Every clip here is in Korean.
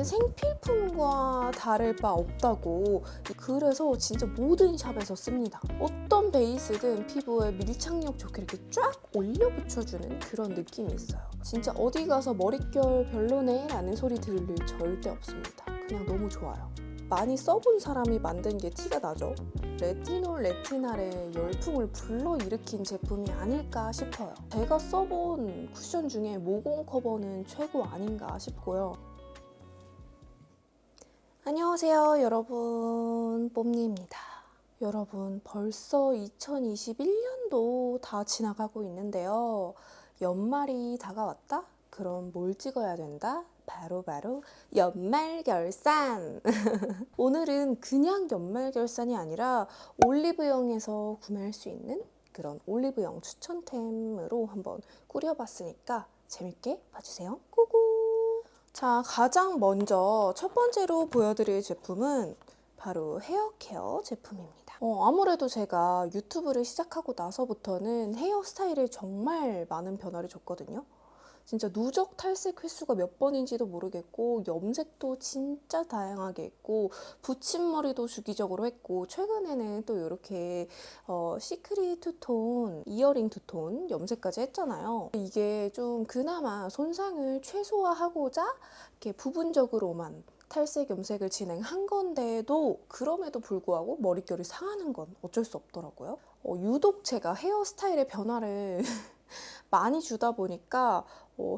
이제는 생필품과 다를 바 없다고, 그래서 진짜 모든 샵에서 씁니다. 어떤 베이스든 피부에 밀착력 좋게 이렇게 쫙 올려 붙여주는 그런 느낌이 있어요. 진짜 어디 가서 머릿결 별로네 라는 소리 들을 일 절대 없습니다. 그냥 너무 좋아요. 많이 써본 사람이 만든 게 티가 나죠? 레티놀, 레티날의 열풍을 불러일으킨 제품이 아닐까 싶어요. 제가 써본 쿠션 중에 모공 커버는 최고 아닌가 싶고요. 안녕하세요 여러분, 뽐니입니다. 여러분, 벌써 2021년도 다 지나가고 있는데요. 연말이 다가왔다? 그럼 뭘 찍어야 된다? 바로 연말결산! 오늘은 그냥 연말결산이 아니라 올리브영에서 구매할 수 있는 그런 올리브영 추천템으로 한번 꾸려봤으니까 재밌게 봐주세요. 고고! 자, 가장 먼저 첫 번째로 보여드릴 제품은 바로 헤어케어 제품입니다. 아무래도 제가 유튜브를 시작하고 나서부터는 헤어스타일에 정말 많은 변화를 줬거든요. 진짜 누적 탈색 횟수가 몇 번인지도 모르겠고, 염색도 진짜 다양하게 했고, 붙임머리도 주기적으로 했고, 최근에는 또 이렇게 시크릿 투톤, 이어링 투톤 염색까지 했잖아요. 이게 좀 그나마 손상을 최소화하고자 이렇게 부분적으로만 탈색 염색을 진행한 건데도, 그럼에도 불구하고 머릿결이 상하는 건 어쩔 수 없더라고요. 유독 제가 헤어스타일의 변화를 많이 주다 보니까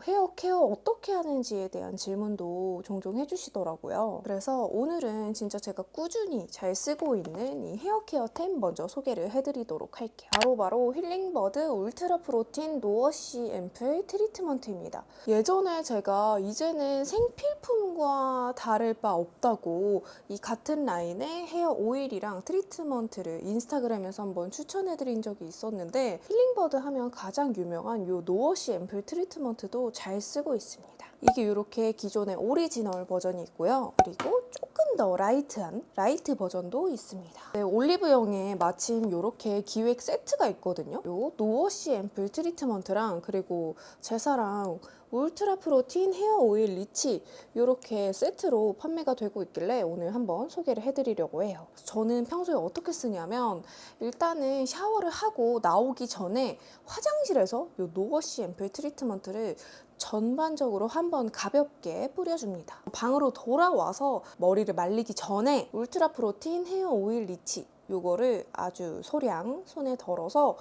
헤어 케어 어떻게 하는지에 대한 질문도 종종 해주시더라고요. 그래서 오늘은 진짜 제가 꾸준히 잘 쓰고 있는 이 헤어 케어템 먼저 소개를 해드리도록 할게요. 바로 힐링버드 울트라 프로틴 노워시 앰플 트리트먼트입니다. 예전에 제가 이제는 생필품과 다를 바 없다고 이 같은 라인의 헤어 오일이랑 트리트먼트를 인스타그램에서 한번 추천해드린 적이 있었는데, 힐링버드 하면 가장 유명한 이 노워시 앰플 트리트먼트도 잘 쓰고 있습니다. 이게 이렇게 기존의 오리지널 버전이 있고요. 그리고 조금 더 라이트한 라이트 버전도 있습니다. 네, 올리브영에 마침 이렇게 기획 세트가 있거든요. 요 노워시 앰플 트리트먼트랑 그리고 제사랑 울트라 프로틴 헤어 오일 리치 이렇게 세트로 판매가 되고 있길래 오늘 한번 소개를 해드리려고 해요. 저는 평소에 어떻게 쓰냐면, 일단은 샤워를 하고 나오기 전에 화장실에서 이 노워시 앰플 트리트먼트를 전반적으로 한번 가볍게 뿌려줍니다. 방으로 돌아와서 머리를 말리기 전에 울트라 프로틴 헤어 오일 리치 요거를 아주 소량 손에 덜어서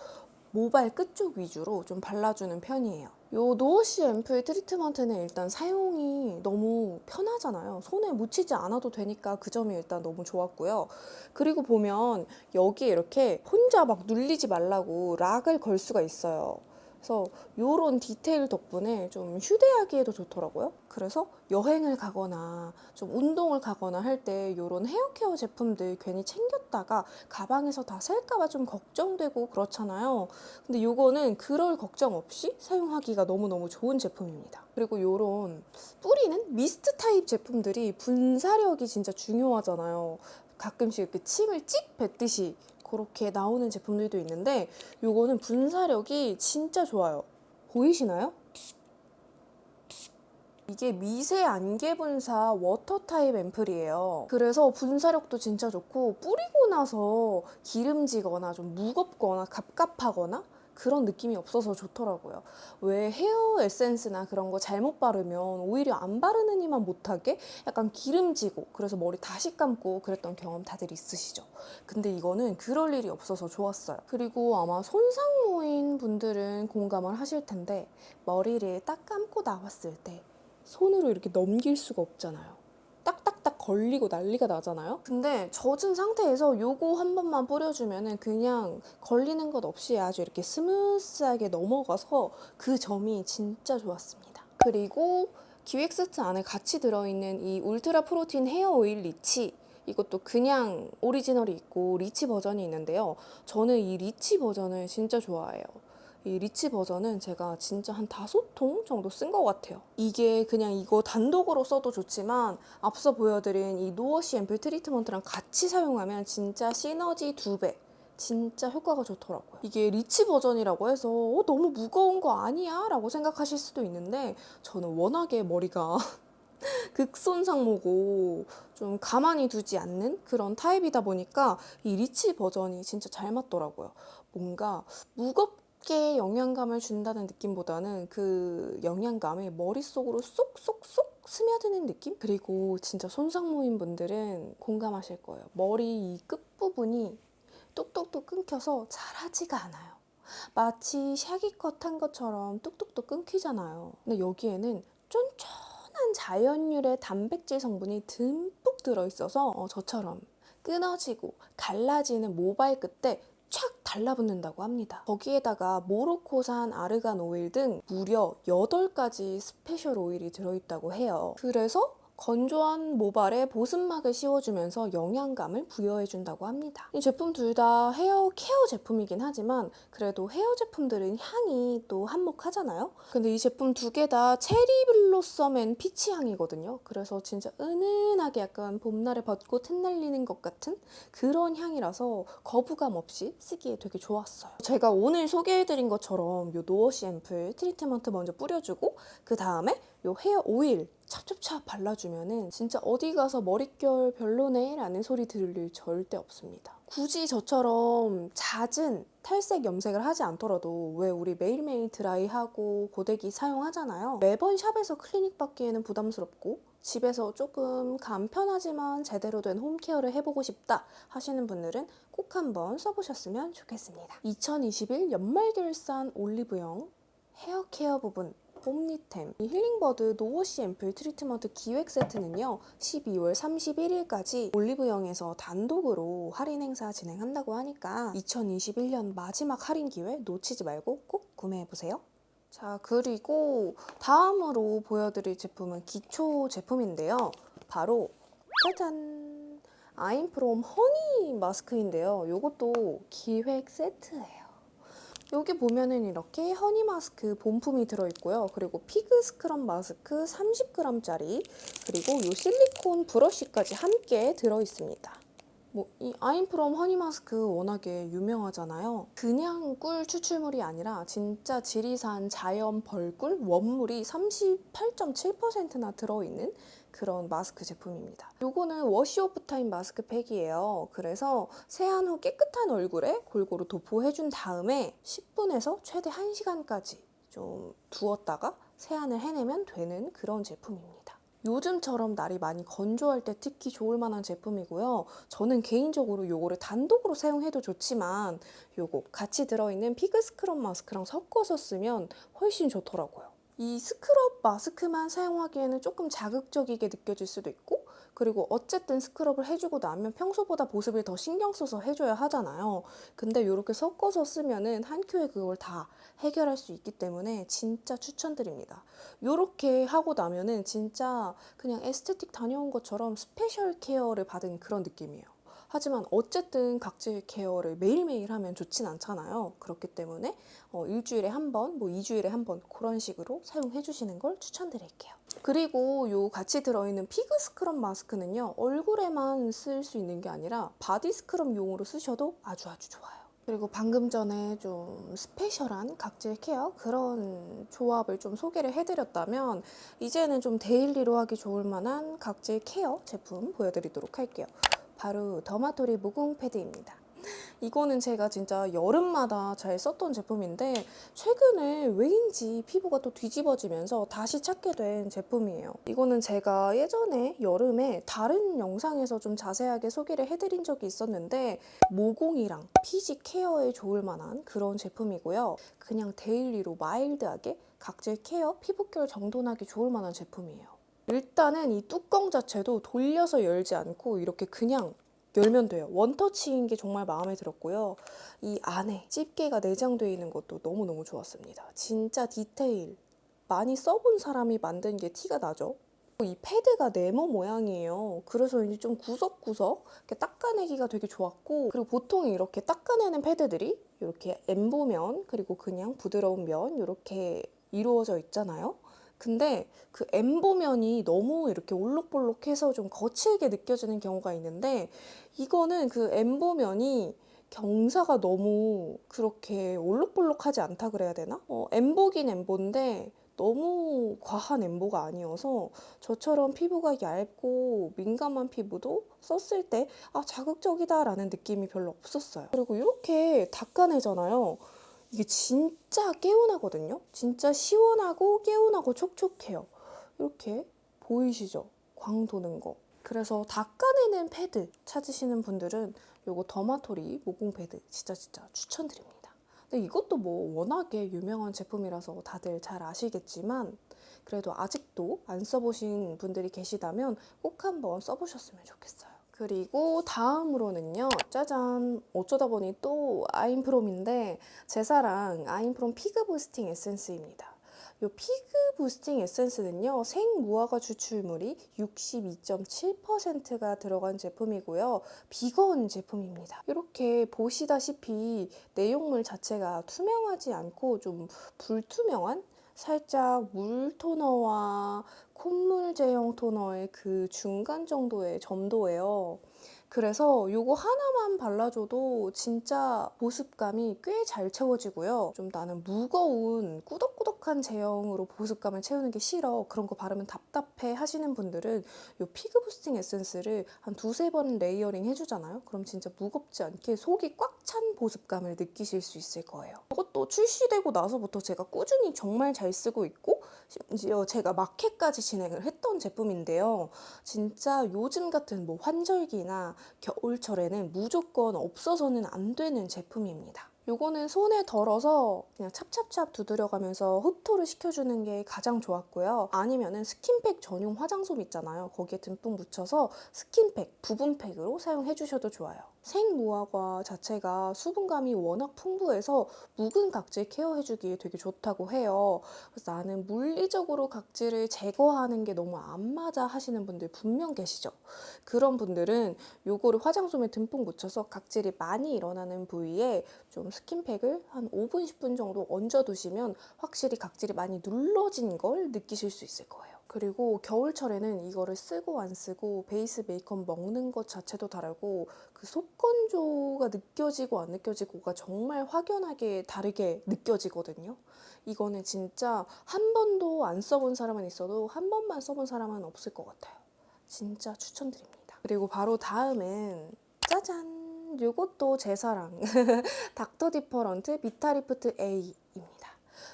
모발 끝쪽 위주로 좀 발라주는 편이에요. 요 노워시 앰플 트리트먼트는 일단 사용이 너무 편하잖아요. 손에 묻히지 않아도 되니까 그 점이 일단 너무 좋았고요. 그리고 보면 여기에 이렇게 혼자 막 눌리지 말라고 락을 걸 수가 있어요. 그래서 이런 디테일 덕분에 좀 휴대하기에도 좋더라고요. 그래서 여행을 가거나 좀 운동을 가거나 할 때 이런 헤어케어 제품들 괜히 챙겼다가 가방에서 다 셀까봐 좀 걱정되고 그렇잖아요. 근데 이거는 그럴 걱정 없이 사용하기가 너무너무 좋은 제품입니다. 그리고 이런 뿌리는 미스트 타입 제품들이 분사력이 진짜 중요하잖아요. 가끔씩 이렇게 침을 찍 뱉듯이 그렇게 나오는 제품들도 있는데, 이거는 분사력이 진짜 좋아요. 보이시나요? 이게 미세 안개 분사 워터 타입 앰플이에요. 그래서 분사력도 진짜 좋고, 뿌리고 나서 기름지거나 좀 무겁거나 갑갑하거나 그런 느낌이 없어서 좋더라고요. 왜 헤어 에센스나 그런 거 잘못 바르면 오히려 안 바르느니만 못하게 약간 기름지고, 그래서 머리 다시 감고 그랬던 경험 다들 있으시죠? 근데 이거는 그럴 일이 없어서 좋았어요. 그리고 아마 손상모인 분들은 공감을 하실 텐데, 머리를 딱 감고 나왔을 때 손으로 이렇게 넘길 수가 없잖아요. 딱딱딱 걸리고 난리가 나잖아요. 근데 젖은 상태에서 요거 한 번만 뿌려주면은 그냥 걸리는 것 없이 아주 이렇게 스무스하게 넘어가서 그 점이 진짜 좋았습니다. 그리고 기획 세트 안에 같이 들어있는 이 울트라 프로틴 헤어 오일 리치, 이것도 그냥 오리지널이 있고 리치 버전이 있는데요. 저는 이 리치 버전을 진짜 좋아해요. 이 리치 버전은 제가 진짜 한 5통 정도 쓴 것 같아요. 이게 그냥 이거 단독으로 써도 좋지만, 앞서 보여드린 이 노워시 앰플 트리트먼트랑 같이 사용하면 진짜 시너지 2배, 진짜 효과가 좋더라고요. 이게 리치 버전이라고 해서 너무 무거운 거 아니야? 라고 생각하실 수도 있는데, 저는 워낙에 머리가 극손상모고 좀 가만히 두지 않는 그런 타입이다 보니까 이 리치 버전이 진짜 잘 맞더라고요. 뭔가 무겁게 영양감을 준다는 느낌보다는 그 영양감이 머릿속으로 쏙쏙쏙 스며드는 느낌? 그리고 진짜 손상모인 분들은 공감하실 거예요. 머리 이 끝부분이 뚝뚝뚝 끊겨서 자라지가 않아요. 마치 샤기컷 한 것처럼 뚝뚝뚝 끊기잖아요. 근데 여기에는 쫀쫀한 자연유래 단백질 성분이 듬뿍 들어있어서 저처럼 끊어지고 갈라지는 모발 끝에 촥 달라붙는다고 합니다. 거기에다가 모로코산 아르간 오일 등 무려 8가지 스페셜 오일이 들어있다고 해요. 그래서 건조한 모발에 보습막을 씌워주면서 영양감을 부여해준다고 합니다. 이 제품 둘 다 헤어 케어 제품이긴 하지만 그래도 헤어 제품들은 향이 또 한몫하잖아요. 근데 이 제품 두 개 다 체리 블로썸 앤 피치 향이거든요. 그래서 진짜 은은하게 약간 봄날에 벚꽃 흩날리는 것 같은 그런 향이라서 거부감 없이 쓰기에 되게 좋았어요. 제가 오늘 소개해드린 것처럼 요 노워시 앰플 트리트먼트 먼저 뿌려주고 그 다음에 요 헤어 오일 찹찹찹 발라주면은 진짜 어디 가서 머릿결 별로네 라는 소리 들을 일 절대 없습니다. 굳이 저처럼 잦은 탈색 염색을 하지 않더라도 왜 우리 매일매일 드라이하고 고데기 사용하잖아요. 매번 샵에서 클리닉 받기에는 부담스럽고 집에서 조금 간편하지만 제대로 된 홈케어를 해보고 싶다 하시는 분들은 꼭 한번 써보셨으면 좋겠습니다. 2021 연말결산 올리브영 헤어케어 부분 봄니템 이 힐링버드 노워시 앰플 트리트먼트 기획 세트는요 12월 31일까지 올리브영에서 단독으로 할인 행사 진행한다고 하니까 2021년 마지막 할인 기회 놓치지 말고 꼭 구매해보세요. 자, 그리고 다음으로 보여드릴 제품은 기초 제품인데요. 바로 짜잔! 아임프롬 허니 마스크인데요. 이것도 기획 세트예요. 여기 보면은 이렇게 허니 마스크 본품이 들어있고요. 그리고 피그 스크럽 마스크 30g짜리 그리고 이 실리콘 브러쉬까지 함께 들어있습니다. 이 아임프롬 허니 마스크 워낙에 유명하잖아요. 그냥 꿀 추출물이 아니라 진짜 지리산 자연 벌꿀 원물이 38.7%나 들어있는 그런 마스크 제품입니다. 요거는 워시 오프 타임 마스크팩이에요. 그래서 세안 후 깨끗한 얼굴에 골고루 도포해준 다음에 10분에서 최대 1시간까지 좀 두었다가 세안을 해내면 되는 그런 제품입니다. 요즘처럼 날이 많이 건조할 때 특히 좋을 만한 제품이고요. 저는 개인적으로 요거를 단독으로 사용해도 좋지만 요거 같이 들어있는 피그 스크럽 마스크랑 섞어서 쓰면 훨씬 좋더라고요. 이 스크럽 마스크만 사용하기에는 조금 자극적이게 느껴질 수도 있고 그리고 어쨌든 스크럽을 해주고 나면 평소보다 보습을 더 신경 써서 해줘야 하잖아요. 근데 이렇게 섞어서 쓰면은 한 큐에 그걸 다 해결할 수 있기 때문에 진짜 추천드립니다. 이렇게 하고 나면은 진짜 그냥 에스테틱 다녀온 것처럼 스페셜 케어를 받은 그런 느낌이에요. 하지만 어쨌든 각질 케어를 매일매일 하면 좋진 않잖아요. 그렇기 때문에 일주일에 한 번, 2주일에 한 번 그런 식으로 사용해 주시는 걸 추천드릴게요. 그리고 요 같이 들어있는 피그 스크럽 마스크는요. 얼굴에만 쓸 수 있는 게 아니라 바디 스크럽 용으로 쓰셔도 아주 좋아요. 그리고 방금 전에 좀 스페셜한 각질 케어 그런 조합을 좀 소개를 해드렸다면 이제는 좀 데일리로 하기 좋을 만한 각질 케어 제품 보여드리도록 할게요. 바로 더마토리 무공 패드입니다. 이거는 제가 진짜 여름마다 잘 썼던 제품인데 최근에 왜인지 피부가 또 뒤집어지면서 다시 찾게 된 제품이에요. 이거는 제가 예전에 여름에 다른 영상에서 좀 자세하게 소개를 해드린 적이 있었는데 모공이랑 피지 케어에 좋을 만한 그런 제품이고요. 그냥 데일리로 마일드하게 각질 케어, 피부결 정돈하기 좋을 만한 제품이에요. 일단은 이 뚜껑 자체도 돌려서 열지 않고 이렇게 그냥 열면 돼요. 원터치인 게 정말 마음에 들었고요. 이 안에 집게가 내장되어 있는 것도 너무너무 좋았습니다. 진짜 디테일. 많이 써본 사람이 만든 게 티가 나죠? 이 패드가 네모 모양이에요. 그래서 이제 좀 구석구석 이렇게 닦아내기가 되게 좋았고 그리고 보통 이렇게 닦아내는 패드들이 이렇게 엠보면 그리고 그냥 부드러운 면 이렇게 이루어져 있잖아요. 근데 그 엠보면이 너무 이렇게 올록볼록해서 좀 거칠게 느껴지는 경우가 있는데 이거는 그 엠보면이 경사가 너무 그렇게 올록볼록하지 않다 그래야 되나? 엠보긴 엠보인데 너무 과한 엠보가 아니어서 저처럼 피부가 얇고 민감한 피부도 썼을 때 자극적이다라는 느낌이 별로 없었어요. 그리고 이렇게 닦아내잖아요. 이게 진짜 개운하거든요. 진짜 시원하고 개운하고 촉촉해요. 이렇게 보이시죠? 광 도는 거. 그래서 닦아내는 패드 찾으시는 분들은 요거 더마토리 모공 패드 진짜 추천드립니다. 근데 이것도 뭐 워낙에 유명한 제품이라서 다들 잘 아시겠지만 그래도 아직도 안 써보신 분들이 계시다면 꼭 한번 써보셨으면 좋겠어요. 그리고 다음으로는요, 짜잔! 어쩌다 보니 또 아임프롬인데 제 사랑 아임프롬 피그 부스팅 에센스입니다. 이 피그 부스팅 에센스는요, 생무화과 추출물이 62.7%가 들어간 제품이고요. 비건 제품입니다. 이렇게 보시다시피 내용물 자체가 투명하지 않고 좀 불투명한 살짝 물 토너와 콧물 제형 토너의 그 중간 정도의 점도예요. 그래서 이거 하나만 발라줘도 진짜 보습감이 꽤 잘 채워지고요. 좀 나는 무거운 꾸덕꾸덕한 제형으로 보습감을 채우는 게 싫어, 그런 거 바르면 답답해 하시는 분들은 이 피그 부스팅 에센스를 한 두세 번 레이어링 해주잖아요. 그럼 진짜 무겁지 않게 속이 꽉 찬 보습감을 느끼실 수 있을 거예요. 이것도 출시되고 나서부터 제가 꾸준히 정말 잘 쓰고 있고 심지어 제가 마켓까지 진행을 했던 제품인데요. 진짜 요즘 같은 뭐 환절기나 겨울철에는 무조건 없어서는 안 되는 제품입니다. 요거는 손에 덜어서 그냥 찹찹찹 두드려가면서 흡토를 시켜주는 게 가장 좋았고요. 아니면은 스킨팩 전용 화장솜 있잖아요. 거기에 듬뿍 묻혀서 스킨팩, 부분팩으로 사용해주셔도 좋아요. 생무화과 자체가 수분감이 워낙 풍부해서 묵은 각질 케어해주기에 되게 좋다고 해요. 그래서 나는 물리적으로 각질을 제거하는 게 너무 안 맞아 하시는 분들 분명 계시죠? 그런 분들은 요거를 화장솜에 듬뿍 묻혀서 각질이 많이 일어나는 부위에 좀 스킨팩을 한 5분, 10분 정도 얹어두시면 확실히 각질이 많이 눌러진 걸 느끼실 수 있을 거예요. 그리고 겨울철에는 이거를 쓰고 안 쓰고 베이스 메이크업 먹는 것 자체도 다르고 그 속건조가 느껴지고 안 느껴지고가 정말 확연하게 다르게 느껴지거든요. 이거는 진짜 한 번도 안 써본 사람은 있어도 한 번만 써본 사람은 없을 것 같아요. 진짜 추천드립니다. 그리고 바로 다음은 짜잔! 이것도 제 사랑 닥터 디퍼런트 비타리프트 A입니다.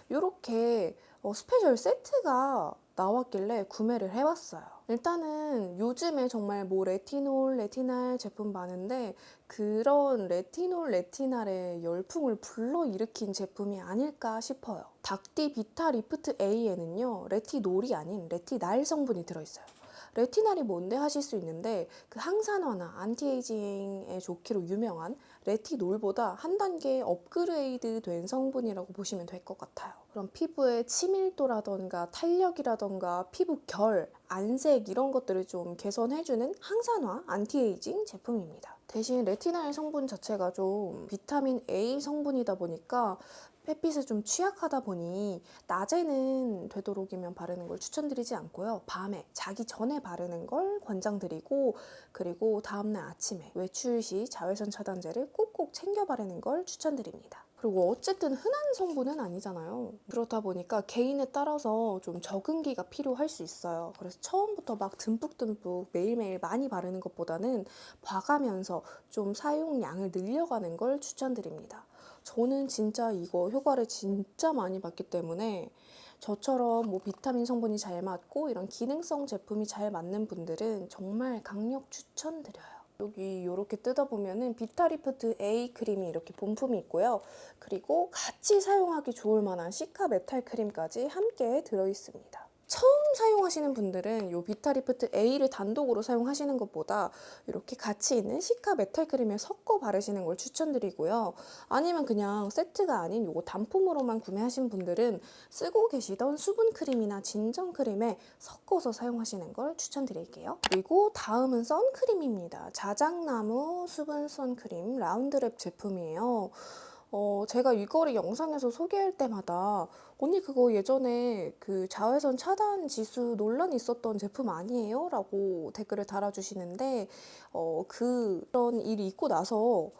이렇게 스페셜 세트가 나왔길래 구매를 해봤어요. 일단은 요즘에 정말 뭐 레티놀, 레티날 제품 많은데 그런 레티놀, 레티날의 열풍을 불러일으킨 제품이 아닐까 싶어요. 닥디 비타 리프트 A에는요, 레티놀이 아닌 레티날 성분이 들어있어요. 레티날이 뭔데 하실 수 있는데 그 항산화나 안티에이징에 좋기로 유명한 레티놀보다 한 단계 업그레이드 된 성분이라고 보시면 될 것 같아요. 그럼 피부의 치밀도라던가 탄력이라던가 피부 결, 안색 이런 것들을 좀 개선해주는 항산화, 안티에이징 제품입니다. 대신 레티날 성분 자체가 좀 비타민 A 성분이다 보니까 햇빛에 좀 취약하다 보니 낮에는 되도록이면 바르는 걸 추천드리지 않고요. 밤에 자기 전에 바르는 걸 권장드리고, 그리고 다음날 아침에 외출 시 자외선 차단제를 꼭꼭 챙겨 바르는 걸 추천드립니다. 그리고 어쨌든 흔한 성분은 아니잖아요. 그렇다 보니까 개인에 따라서 좀 적응기가 필요할 수 있어요. 그래서 처음부터 막 듬뿍듬뿍 매일매일 많이 바르는 것보다는 봐가면서 좀 사용량을 늘려가는 걸 추천드립니다. 저는 진짜 이거 효과를 진짜 많이 봤기 때문에 저처럼 뭐 비타민 성분이 잘 맞고 이런 기능성 제품이 잘 맞는 분들은 정말 강력 추천드려요. 여기 이렇게 뜯어보면은 비타리프트 A 크림이 이렇게 본품이 있고요. 그리고 같이 사용하기 좋을 만한 시카 메탈 크림까지 함께 들어있습니다. 처음 사용하시는 분들은 이 비타리프트 A를 단독으로 사용하시는 것보다 이렇게 같이 있는 시카 메탈 크림을 섞어 바르시는 걸 추천드리고요. 아니면 그냥 세트가 아닌 이거 단품으로만 구매하신 분들은 쓰고 계시던 수분 크림이나 진정 크림에 섞어서 사용하시는 걸 추천드릴게요. 그리고 다음은 선크림입니다. 자작나무 수분 선크림 라운드랩 제품이에요. 제가 이거를 영상에서 소개할 때마다 언니 그거 예전에 그 자외선 차단 지수 논란이 있었던 제품 아니에요? 라고 댓글을 달아주시는데 그런 일이 있고 나서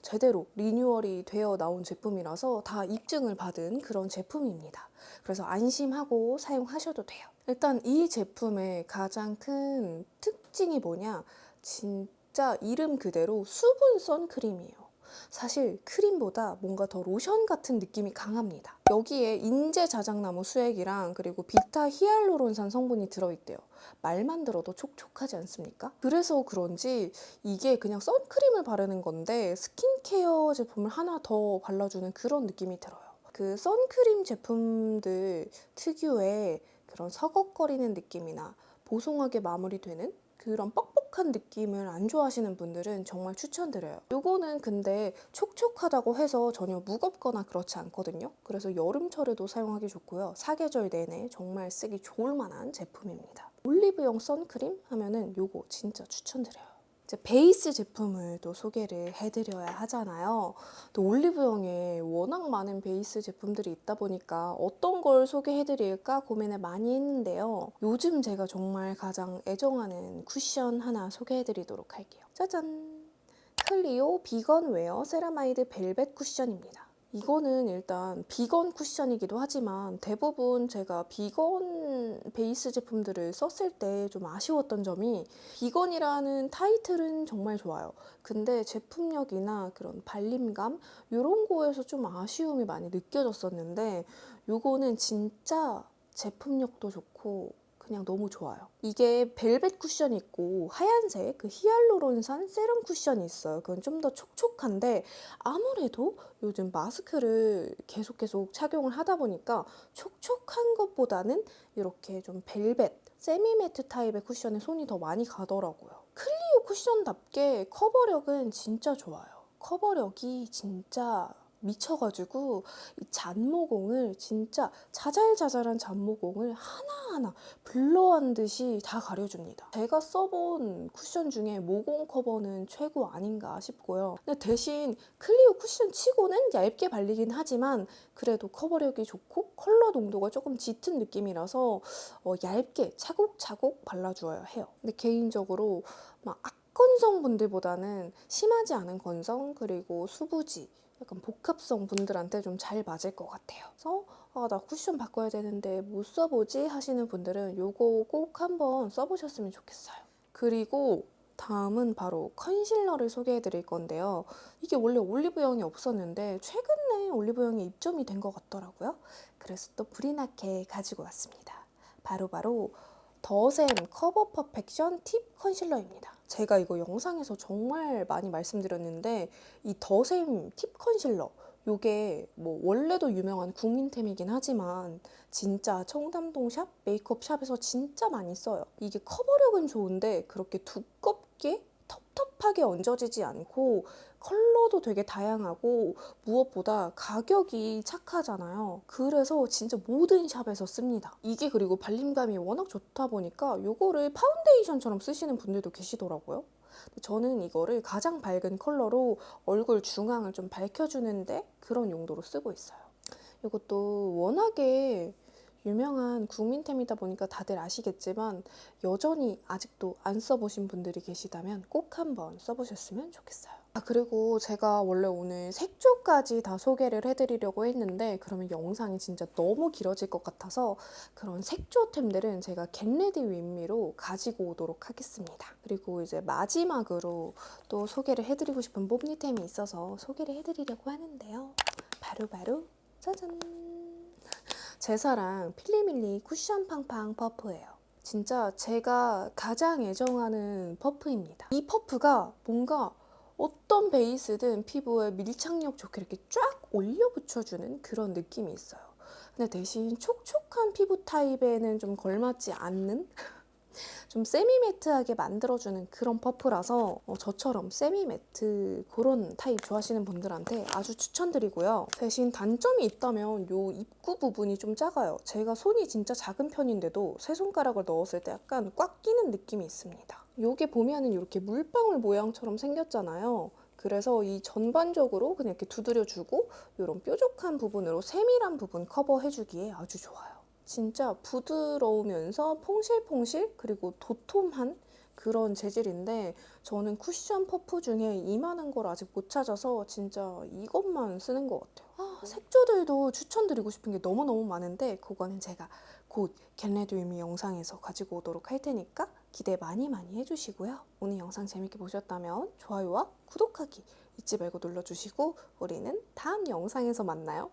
제대로 리뉴얼이 되어 나온 제품이라서 다 입증을 받은 그런 제품입니다. 그래서 안심하고 사용하셔도 돼요. 일단 이 제품의 가장 큰 특징이 뭐냐? 진짜 이름 그대로 수분 선크림이에요. 사실 크림보다 뭔가 더 로션 같은 느낌이 강합니다. 여기에 인제 자작나무 수액이랑 그리고 비타 히알루론산 성분이 들어있대요. 말만 들어도 촉촉하지 않습니까? 그래서 그런지 이게 그냥 선크림을 바르는 건데 스킨케어 제품을 하나 더 발라주는 그런 느낌이 들어요. 그 선크림 제품들 특유의 그런 서걱거리는 느낌이나 보송하게 마무리되는 그런 뻑뻑한 느낌을 안 좋아하시는 분들은 정말 추천드려요. 요거는 근데 촉촉하다고 해서 전혀 무겁거나 그렇지 않거든요. 그래서 여름철에도 사용하기 좋고요. 사계절 내내 정말 쓰기 좋을 만한 제품입니다. 올리브영 선크림 하면은 요거 진짜 추천드려요. 이제 베이스 제품을 또 소개를 해드려야 하잖아요. 또 올리브영에 워낙 많은 베이스 제품들이 있다 보니까 어떤 걸 소개해드릴까 고민을 많이 했는데요. 요즘 제가 정말 가장 애정하는 쿠션 하나 소개해드리도록 할게요. 짜잔! 클리오 비건 웨어 세라마이드 벨벳 쿠션입니다. 이거는 일단 비건 쿠션이기도 하지만 대부분 제가 비건 베이스 제품들을 썼을 때 좀 아쉬웠던 점이 비건이라는 타이틀은 정말 좋아요. 근데 제품력이나 그런 발림감 이런 거에서 좀 아쉬움이 많이 느껴졌었는데 요거는 진짜 제품력도 좋고 그냥 너무 좋아요. 이게 벨벳 쿠션이 있고 하얀색 그 히알루론산 세럼 쿠션이 있어요. 그건 좀 더 촉촉한데 아무래도 요즘 마스크를 계속 착용을 하다 보니까 촉촉한 것보다는 이렇게 좀 벨벳, 세미매트 타입의 쿠션에 손이 더 많이 가더라고요. 클리오 쿠션답게 커버력은 진짜 좋아요. 커버력이 진짜 미쳐가지고 이 잔모공을 진짜 자잘자잘한 잔모공을 하나하나 블러한 듯이 다 가려줍니다. 제가 써본 쿠션 중에 모공 커버는 최고 아닌가 싶고요. 근데 대신 클리오 쿠션 치고는 얇게 발리긴 하지만 그래도 커버력이 좋고 컬러 농도가 조금 짙은 느낌이라서 얇게 차곡차곡 발라주어야 해요. 근데 개인적으로 막 악건성 분들보다는 심하지 않은 건성 그리고 수부지 약간 복합성 분들한테 좀 잘 맞을 것 같아요. 그래서 나 쿠션 바꿔야 되는데 못 써보지 하시는 분들은 요거 꼭 한번 써보셨으면 좋겠어요. 그리고 다음은 바로 컨실러를 소개해 드릴 건데요. 이게 원래 올리브영에 없었는데 최근에 올리브영에 입점이 된 것 같더라고요. 그래서 또 불이 나게 가지고 왔습니다. 바로 더샘 커버 퍼펙션 팁 컨실러입니다. 제가 이거 영상에서 정말 많이 말씀드렸는데 이 더샘 팁 컨실러 요게 뭐 원래도 유명한 국민템이긴 하지만 진짜 청담동 샵, 메이크업 샵에서 진짜 많이 써요. 이게 커버력은 좋은데 그렇게 두껍게 텁텁하게 얹어지지 않고 컬러도 되게 다양하고 무엇보다 가격이 착하잖아요. 그래서 진짜 모든 샵에서 씁니다. 이게 그리고 발림감이 워낙 좋다 보니까 이거를 파운데이션처럼 쓰시는 분들도 계시더라고요. 저는 이거를 가장 밝은 컬러로 얼굴 중앙을 좀 밝혀주는데 그런 용도로 쓰고 있어요. 이것도 워낙에 유명한 국민템이다 보니까 다들 아시겠지만 여전히 아직도 안 써보신 분들이 계시다면 꼭 한번 써보셨으면 좋겠어요. 그리고 제가 원래 오늘 색조까지 다 소개를 해드리려고 했는데 그러면 영상이 진짜 너무 길어질 것 같아서 그런 색조템들은 제가 겟레디 윗미로 가지고 오도록 하겠습니다. 그리고 이제 마지막으로 또 소개를 해드리고 싶은 뽐니템이 있어서 소개를 해드리려고 하는데요. 바로 짜잔! 제 사랑 필리밀리 쿠션 팡팡 퍼프예요. 진짜 제가 가장 애정하는 퍼프입니다. 이 퍼프가 뭔가 어떤 베이스든 피부에 밀착력 좋게 이렇게 쫙 올려 붙여주는 그런 느낌이 있어요. 근데 대신 촉촉한 피부 타입에는 좀 걸맞지 않는 좀 세미매트하게 만들어주는 그런 퍼프라서 저처럼 세미매트 그런 타입 좋아하시는 분들한테 아주 추천드리고요. 대신 단점이 있다면 요 입구 부분이 좀 작아요. 제가 손이 진짜 작은 편인데도 세 손가락을 넣었을 때 약간 꽉 끼는 느낌이 있습니다. 요게 보면은 이렇게 물방울 모양처럼 생겼잖아요. 그래서 이 전반적으로 그냥 이렇게 두드려주고 이런 뾰족한 부분으로 세밀한 부분 커버해주기에 아주 좋아요. 진짜 부드러우면서 퐁실퐁실 그리고 도톰한 그런 재질인데 저는 쿠션 퍼프 중에 이만한 걸 아직 못 찾아서 진짜 이것만 쓰는 것 같아요. 색조들도 추천드리고 싶은 게 너무너무 많은데 그거는 제가 곧 겟레디미 영상에서 가지고 오도록 할 테니까 기대 많이 많이 해주시고요. 오늘 영상 재밌게 보셨다면 좋아요와 구독하기 잊지 말고 눌러주시고 우리는 다음 영상에서 만나요.